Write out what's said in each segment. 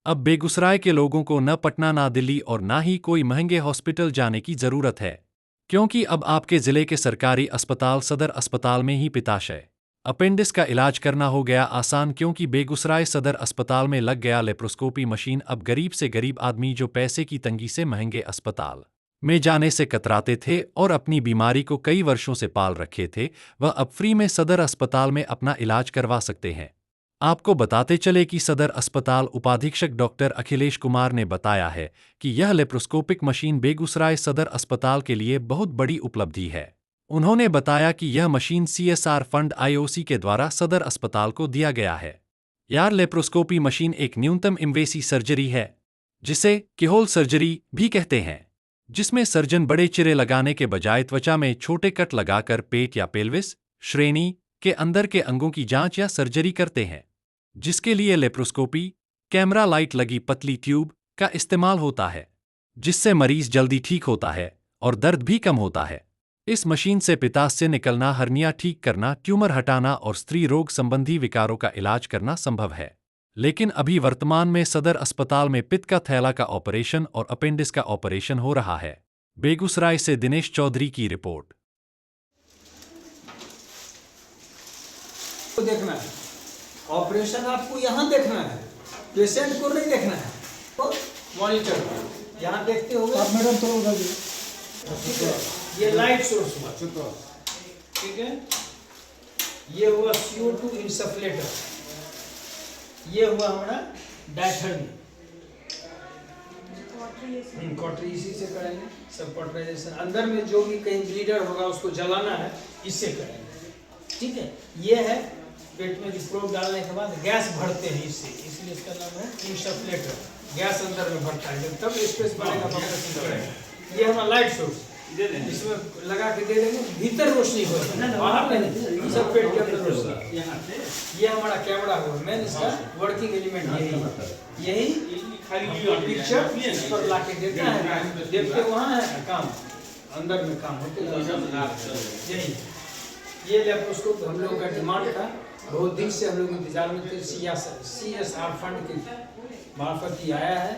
अब बेगूसराय के लोगों को न पटना ना दिल्ली और ना ही कोई महंगे हॉस्पिटल जाने की जरूरत है, क्योंकि अब आपके जिले के सरकारी अस्पताल सदर अस्पताल में ही पित्ताशय अपेंडिक्स का इलाज करना हो गया आसान। क्योंकि बेगूसराय सदर अस्पताल में लग गया लेप्रोस्कोपी मशीन। अब गरीब से गरीब आदमी जो पैसे की तंगी से महंगे अस्पताल में जाने से कतराते थे और अपनी बीमारी को कई वर्षों से पाल रखे थे, वह अब फ्री में सदर अस्पताल में अपना इलाज करवा सकते हैं। आपको बताते चले कि सदर अस्पताल उपाधीक्षक डॉक्टर अखिलेश कुमार ने बताया है कि यह लेप्रोस्कोपिक मशीन बेगूसराय सदर अस्पताल के लिए बहुत बड़ी उपलब्धि है। उन्होंने बताया कि यह मशीन CSR फंड IOC के द्वारा सदर अस्पताल को दिया गया है। यार लेप्रोस्कोपी मशीन एक न्यूनतम इन्वेसी सर्जरी है, जिसे कीहोल सर्जरी भी कहते हैं, जिसमें सर्जन बड़े चिरे लगाने के बजाय त्वचा में छोटे कट लगाकर पेट या पेल्विस श्रेणी के अंदर के अंगों की जांच या सर्जरी करते हैं, जिसके लिए लेप्रोस्कोपी कैमरा लाइट लगी पतली ट्यूब का इस्तेमाल होता है, जिससे मरीज जल्दी ठीक होता है और दर्द भी कम होता है। इस मशीन से पित्ताशय से निकलना, हर्निया ठीक करना, ट्यूमर हटाना और स्त्री रोग संबंधी विकारों का इलाज करना संभव है। लेकिन अभी वर्तमान में सदर अस्पताल में पित्त का थैला का ऑपरेशन और अपेंडिक्स का ऑपरेशन हो रहा है। बेगूसराय से दिनेश चौधरी की रिपोर्ट। तो देखना है ऑपरेशन, आपको यहाँ देखना है, पेशेंट को नहीं देखना है। तो मॉनिटर यहाँ देखते हो आप मैडम, तो ठीक है, ये लाइट सोर्स हुआ, ठीक है, ये हुआ CO2 इंसफ्लेटर, ये हुआ हमारा डायथर्मी, कॉटरी इसी से करेंगे सब कॉटराइजेशन। अंदर में जो भी कहीं ब्लीडर होगा उसको जलाना है, इससे करेंगे, ठीक है। ये है पेट में प्रोब डालने के बाद गैस भरते हैं इससे, इसलिए इसका नाम है इंसफ्लेटर। गैस अंदर में भरता है, जब तब स्पेस बढ़ेगा तब ऑपरेशन करेंगे। ये हमारा लाइट सोर्स, इसमें लगा के दे देंगे, भीतर रोशनी होगी, बाहर नहीं, सब पेट के अंदर रोशनी। ये हमारा कैमरा हुआ, मेन इसका वर्किंग एलिमेंट यही पिक्चर इस पर ला के देता है, देखते वहाँ है काम, अंदर में काम होते यही। ये लेप्रोस्कोप हम लोग का डिमांड था, बहुत दिन से हम लोग इंतजार में थे। CSR फंड के मार्फत ही आया है,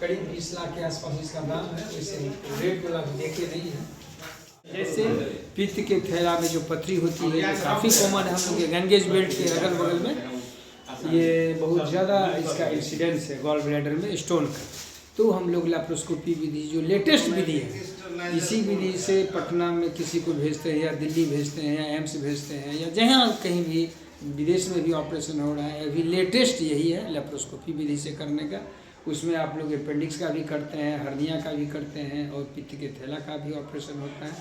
करीब 20 लाख के आसपास इसका दाम है। वैसे रेट वाला देखे नहीं है। जैसे पित्त के थैला में जो पथरी होती है काफ़ी कॉमन है हम लोग के गैंगेज बेल्ट के अगल बगल में, ये बहुत ज़्यादा इसका इंसिडेंस है गॉल ब्लैडर में स्टोन का। तो हम लोग लेप्रोस्कोपी विधि जो लेटेस्ट विधि है, इसी विधि से पटना में किसी को भेजते हैं या दिल्ली भेजते हैं या एम्स भेजते हैं या जहाँ कहीं भी विदेश में भी ऑपरेशन हो रहा है, अभी लेटेस्ट यही है लेप्रोस्कोपी विधि से करने का। उसमें आप लोग अपेंडिक्स का भी करते हैं, हर्निया का भी करते हैं और पित्त के थैला का भी ऑपरेशन होता है।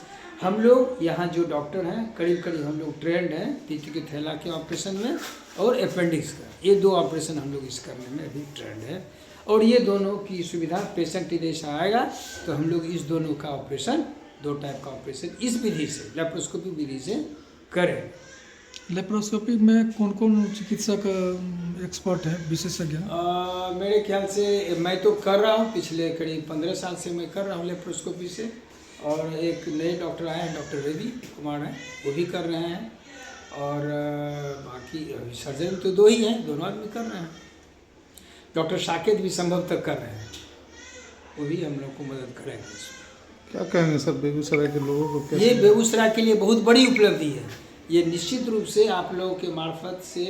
हम लोग यहाँ जो डॉक्टर हैं करीब करीब हम लोग ट्रेंड हैं पित्त के थैला के ऑपरेशन में और अपेंडिक्स का, ये 2 ऑपरेशन हम लोग इस करने में अभी ट्रेंड है। और ये दोनों की सुविधा पेशेंट जैसा आएगा तो हम लोग इस दोनों का ऑपरेशन, 2 टाइप का ऑपरेशन इस विधि से लेप्रोस्कोपी विधि से करें। लेप्रोस्कोपी में कौन कौन चिकित्सक एक्सपर्ट है, विशेषज्ञ? मेरे ख्याल से मैं तो कर रहा हूँ, पिछले करीब 15 साल से मैं कर रहा हूँ लेप्रोस्कोपी से। और एक नए डॉक्टर आए हैं, डॉक्टर रवि कुमार हैं, वो भी कर रहे हैं। और बाकी सर्जन तो 2 ही हैं, दोनों आदमी कर रहे हैं। डॉक्टर साकेत भी संभव तक कर रहे हैं, वो भी हम लोग को मदद करेंगे। क्या कहेंगे सर बेगूसराय के लोगों को? ये बेगूसराय के लिए बहुत बड़ी उपलब्धि है। ये निश्चित रूप से आप लोगों के मार्फत से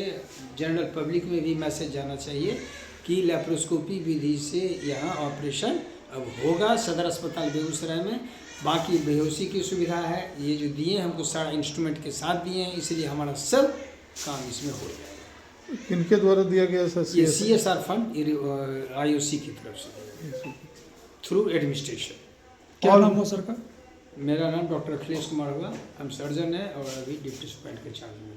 जनरल पब्लिक में भी मैसेज जाना चाहिए कि लेप्रोस्कोपी विधि से यहाँ ऑपरेशन अब होगा सदर अस्पताल बेगूसराय में। बाकी बेहोशी की सुविधा है, ये जो दिए हमको सारा इंस्ट्रूमेंट के साथ दिए हैं, इसलिए हमारा सब काम इसमें हो जाएगा। किनके द्वारा दिया गया सर? ये CSR फंड IOC की तरफ से थ्रू एडमिनिस्ट्रेशन। क्या नाम हो सर का? मेरा नाम डॉक्टर अखिलेश कुमार हुआ, हम सर्जन हैं और अभी डिप्टी सुपरिटेंडेंट के चार्ज में।